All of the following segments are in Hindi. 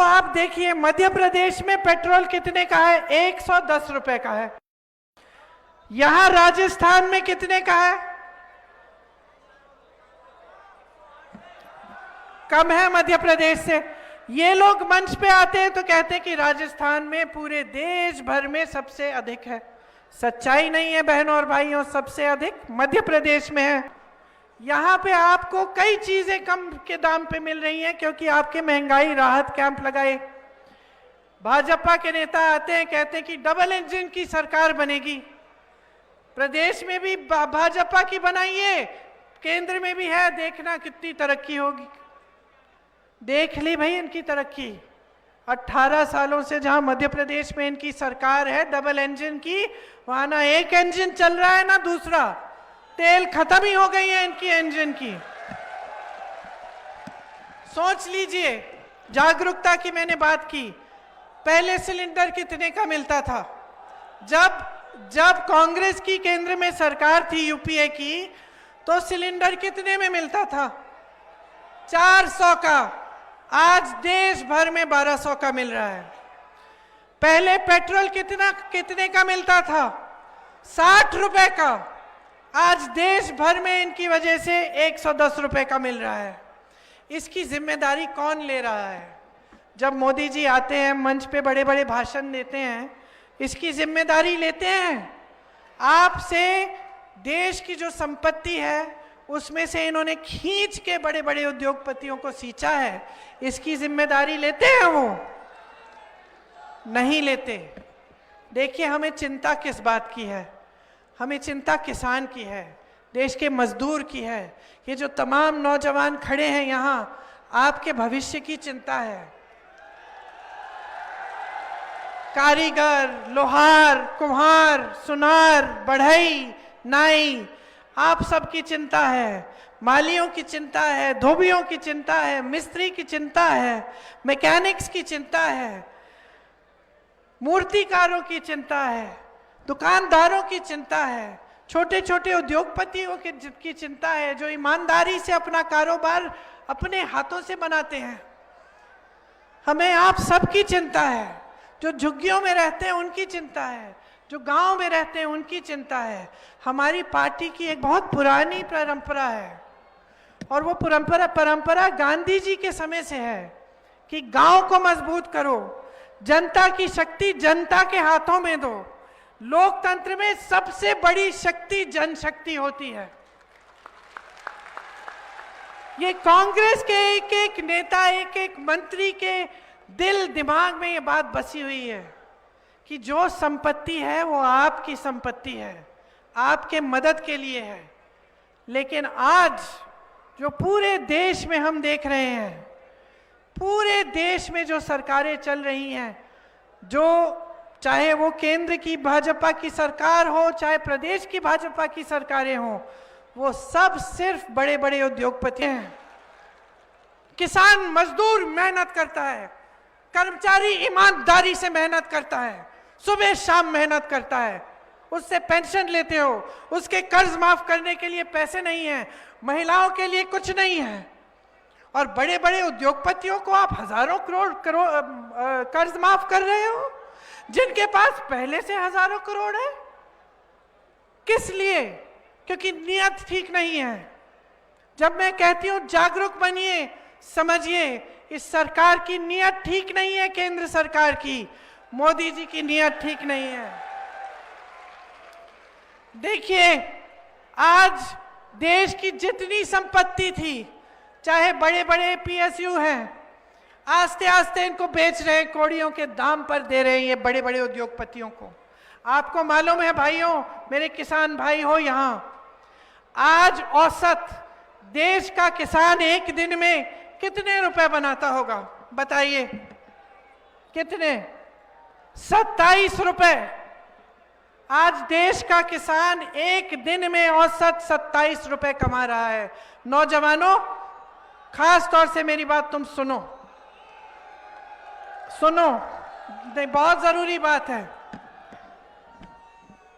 आप देखिए मध्य प्रदेश में पेट्रोल कितने का है? 110 रुपए का है। यहां राजस्थान में कितने का है? कम है मध्य प्रदेश से। ये लोग मंच पे आते हैं तो कहते हैं कि राजस्थान में पूरे देश भर में सबसे अधिक है। सच्चाई नहीं है बहनों और भाइयों, सबसे अधिक मध्य प्रदेश में है। यहाँ पे आपको कई चीजें कम के दाम पे मिल रही हैं क्योंकि आपके महंगाई राहत कैंप लगाए। भाजपा के नेता आते हैं, कहते हैं कि डबल इंजन की सरकार बनेगी। प्रदेश में भी भाजपा की बनाइए, केंद्र में भी है, देखना कितनी तरक्की होगी। देख ली भाई इनकी तरक्की। 18 सालों से जहां मध्य प्रदेश में इनकी सरकार है डबल इंजन की, वहां ना एक इंजन चल रहा है ना दूसरा। तेल खत्म ही हो गई है इनकी इंजन की। सोच लीजिए, जागरूकता की मैंने बात की। पहले सिलेंडर कितने का मिलता था? जब कांग्रेस की केंद्र में सरकार थी यूपीए की, तो सिलेंडर कितने में मिलता था? 400 का। आज देश भर में 1200 का मिल रहा है। पहले पेट्रोल कितने का मिलता था? 60 रुपए का। आज देश भर में इनकी वजह से 110 रुपए का मिल रहा है। इसकी जिम्मेदारी कौन ले रहा है? जब मोदी जी आते हैं मंच पे बड़े बड़े भाषण देते हैं, इसकी जिम्मेदारी लेते हैं? आपसे देश की जो संपत्ति है उसमें से इन्होंने खींच के बड़े बड़े उद्योगपतियों को सींचा है, इसकी जिम्मेदारी लेते हैं वो? नहीं लेते। देखिए, हमें चिंता किस बात की है? हमें चिंता किसान की है, देश के मजदूर की है। ये जो तमाम नौजवान खड़े हैं यहाँ, आपके भविष्य की चिंता है। कारीगर, लोहार, कुम्हार, सुनार, बढ़ई, नाई, आप सबकी चिंता है। मालियों की चिंता है, धोबियों की चिंता है, मिस्त्री की चिंता है, मैकेनिक्स की चिंता है, मूर्तिकारों की चिंता है, दुकानदारों की चिंता है, छोटे छोटे उद्योगपतियों की चिंता है, जो ईमानदारी से अपना कारोबार अपने हाथों से बनाते हैं। हमें आप सबकी चिंता है। जो झुग्गियों में रहते हैं उनकी चिंता है, जो गांव में रहते हैं उनकी चिंता है। हमारी पार्टी की एक बहुत पुरानी परंपरा है, और वो परंपरा गांधी जी के समय से है कि गांव को मजबूत करो, जनता की शक्ति जनता के हाथों में दो। लोकतंत्र में सबसे बड़ी शक्ति जनशक्ति होती है। ये कांग्रेस के एक एक नेता, एक एक मंत्री के दिल दिमाग में ये बात बसी हुई है कि जो संपत्ति है वो आपकी संपत्ति है, आपके मदद के लिए है। लेकिन आज जो पूरे देश में हम देख रहे हैं, पूरे देश में जो सरकारें चल रही हैं, जो चाहे वो केंद्र की भाजपा की सरकार हो, चाहे प्रदेश की भाजपा की सरकारें हो, वो सब सिर्फ बड़े बड़े उद्योगपति हैं। किसान मजदूर मेहनत करता है, कर्मचारी ईमानदारी से मेहनत करता है, सुबह शाम मेहनत करता है, उससे पेंशन लेते हो, उसके कर्ज माफ करने के लिए पैसे नहीं है, महिलाओं के लिए कुछ नहीं है। और बड़े बड़े उद्योगपतियों को आप हजारों करोड़ कर्ज माफ कर रहे हो, जिनके पास पहले से हजारों करोड़ है। किस लिए? क्योंकि नियत ठीक नहीं है। जब मैं कहती हूं जागरूक बनिए, समझिए, इस सरकार की नियत ठीक नहीं है, केंद्र सरकार की, मोदी जी की नियत ठीक नहीं है। देखिए, आज देश की जितनी संपत्ति थी, चाहे बड़े बड़े पीएसयू हैं, आस्ते आस्ते इनको बेच रहे हैं, कौड़ियों के दाम पर दे रहे हैं ये बड़े बड़े उद्योगपतियों को। आपको मालूम है भाइयों, मेरे किसान भाई हो यहाँ, आज औसत देश का किसान एक दिन में कितने रुपए बनाता होगा? बताइए कितने? 27 रुपए। आज देश का किसान एक दिन में औसत 27 रुपए कमा रहा है। नौजवानों, खास तौर से मेरी बात तुम सुनो, बहुत जरूरी बात है।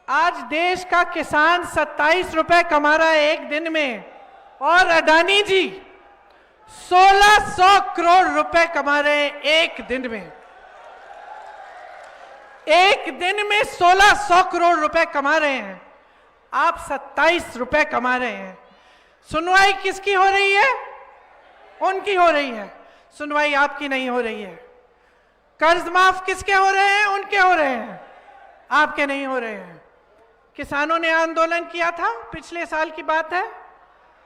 आज देश का किसान 27 रुपए कमा रहा है एक दिन में, और अडानी जी 1600 करोड़ रुपए कमा रहे हैं एक दिन में। एक दिन में 1600 करोड़ रुपए कमा रहे हैं, आप 27 रुपए कमा रहे हैं। सुनवाई किसकी हो रही है? उनकी हो रही है, सुनवाई आपकी नहीं हो रही है। कर्ज माफ किसके हो रहे हैं? उनके हो रहे हैं, आपके नहीं हो रहे हैं। किसानों ने आंदोलन किया था, पिछले साल की बात है,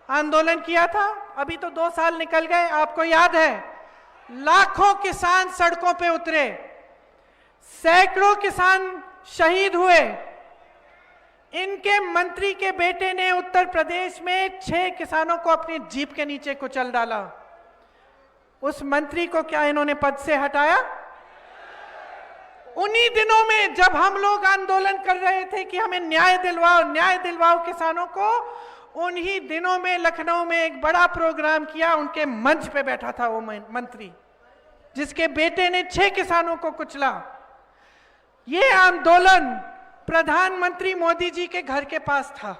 आंदोलन किया था, अभी तो 2 साल निकल गए। आपको याद है, लाखों किसान सड़कों पे उतरे, सैकड़ों किसान शहीद हुए। इनके मंत्री के बेटे ने उत्तर प्रदेश में 6 किसानों को अपनी जीप के नीचे कुचल डाला। उस मंत्री को क्या इन्होंने पद से हटाया? उन्हीं दिनों में जब हम लोग आंदोलन कर रहे थे कि हमें न्याय दिलवाओ किसानों को, उन्हीं दिनों में लखनऊ में एक बड़ा प्रोग्राम किया। उनके मंच पे बैठा था वो मंत्री जिसके बेटे ने 6 किसानों को कुचला। ये आंदोलन प्रधानमंत्री मोदी जी के घर के पास था,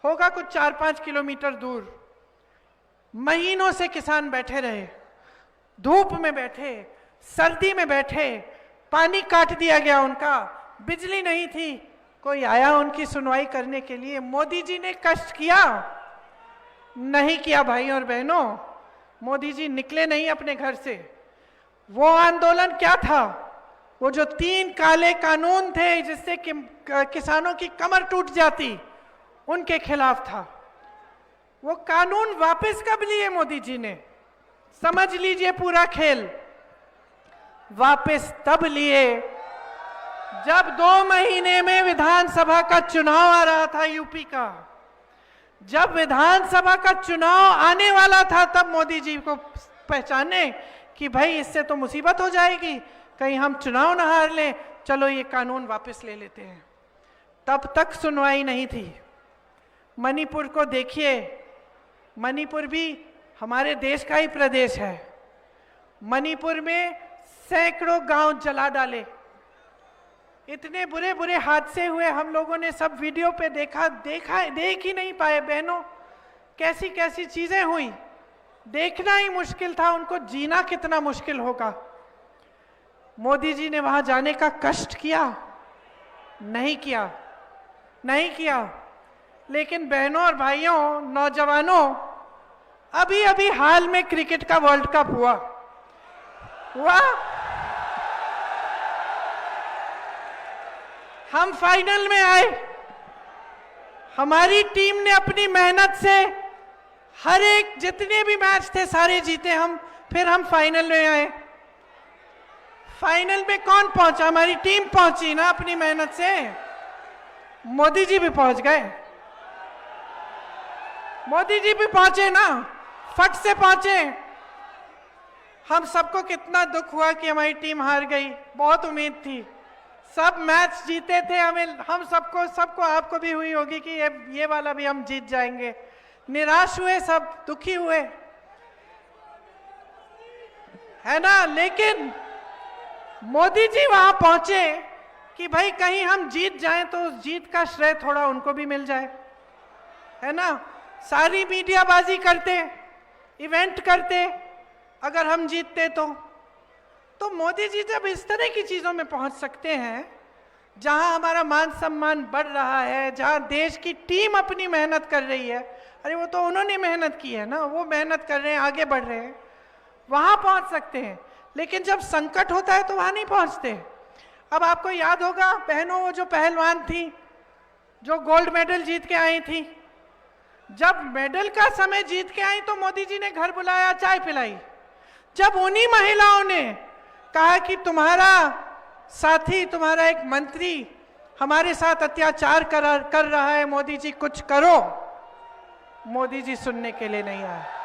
होगा कुछ 4-5 किलोमीटर दूर। महीनों से किसान बैठे रहे, धूप में बैठे, सर्दी में बैठे, पानी काट दिया गया उनका, बिजली नहीं थी, कोई आया उनकी सुनवाई करने के लिए? मोदी जी ने कष्ट किया? नहीं किया भाई और बहनों, मोदी जी निकले नहीं अपने घर से। वो आंदोलन क्या था? वो जो 3 काले कानून थे जिससे कि किसानों की कमर टूट जाती, उनके खिलाफ था। वो कानून वापस कब लिए मोदी जी ने? समझ लीजिए पूरा खेल। वापस तब लिए जब 2 महीने में विधानसभा का चुनाव आ रहा था यूपी का। जब विधानसभा का चुनाव आने वाला था तब मोदी जी को पहचाने कि भाई इससे तो मुसीबत हो जाएगी, कहीं हम चुनाव न हार लें, चलो ये कानून वापस ले लेते हैं। तब तक सुनवाई नहीं थी। मणिपुर को देखिए, मणिपुर भी हमारे देश का ही प्रदेश है। मणिपुर में सैकड़ों गांव जला डाले, इतने बुरे बुरे हादसे हुए, हम लोगों ने सब वीडियो पे देख ही नहीं पाए बहनों, कैसी कैसी चीजें हुई, देखना ही मुश्किल था, उनको जीना कितना मुश्किल होगा। मोदी जी ने वहां जाने का कष्ट किया? नहीं किया, नहीं किया। लेकिन बहनों और भाइयों, नौजवानों, अभी अभी हाल में क्रिकेट का वर्ल्ड कप हुआ। हम फाइनल में आए, हमारी टीम ने अपनी मेहनत से हर एक जितने भी मैच थे सारे जीते हम, फिर हम फाइनल में आए। फाइनल में कौन पहुंचा? हमारी टीम पहुंची ना अपनी मेहनत से। मोदी जी भी पहुंच गए, मोदी जी भी पहुंचे ना, फट से पहुंचे। हम सबको कितना दुख हुआ कि हमारी टीम हार गई, बहुत उम्मीद थी, सब मैच जीते थे, हम सबको आपको भी हुई होगी कि ये वाला भी हम जीत जाएंगे। निराश हुए, सब दुखी हुए, है ना। लेकिन मोदी जी वहां पहुंचे कि भाई कहीं हम जीत जाएं तो उस जीत का श्रेय थोड़ा उनको भी मिल जाए, है ना। सारी मीडियाबाजी करते, इवेंट करते, अगर हम जीतते तो मोदी जी जब इस तरह की चीजों में पहुंच सकते हैं, जहां हमारा मान सम्मान बढ़ रहा है, जहां देश की टीम अपनी मेहनत कर रही है, अरे वो तो उन्होंने मेहनत की है ना, वो मेहनत कर रहे हैं, आगे बढ़ रहे हैं, वहां पहुंच सकते हैं। लेकिन जब संकट होता है तो वहां नहीं पहुंचते। अब आपको याद होगा बहनों, वो जो पहलवान थी जो गोल्ड मेडल जीत के आई थी, जब मेडल का समय जीत के आई तो मोदी जी ने घर बुलाया, चाय पिलाई। जब उन्हीं महिलाओं ने कहा कि तुम्हारा साथी, तुम्हारा एक मंत्री हमारे साथ अत्याचार कर रहा है, मोदी जी कुछ करो, मोदी जी सुनने के लिए नहीं आए।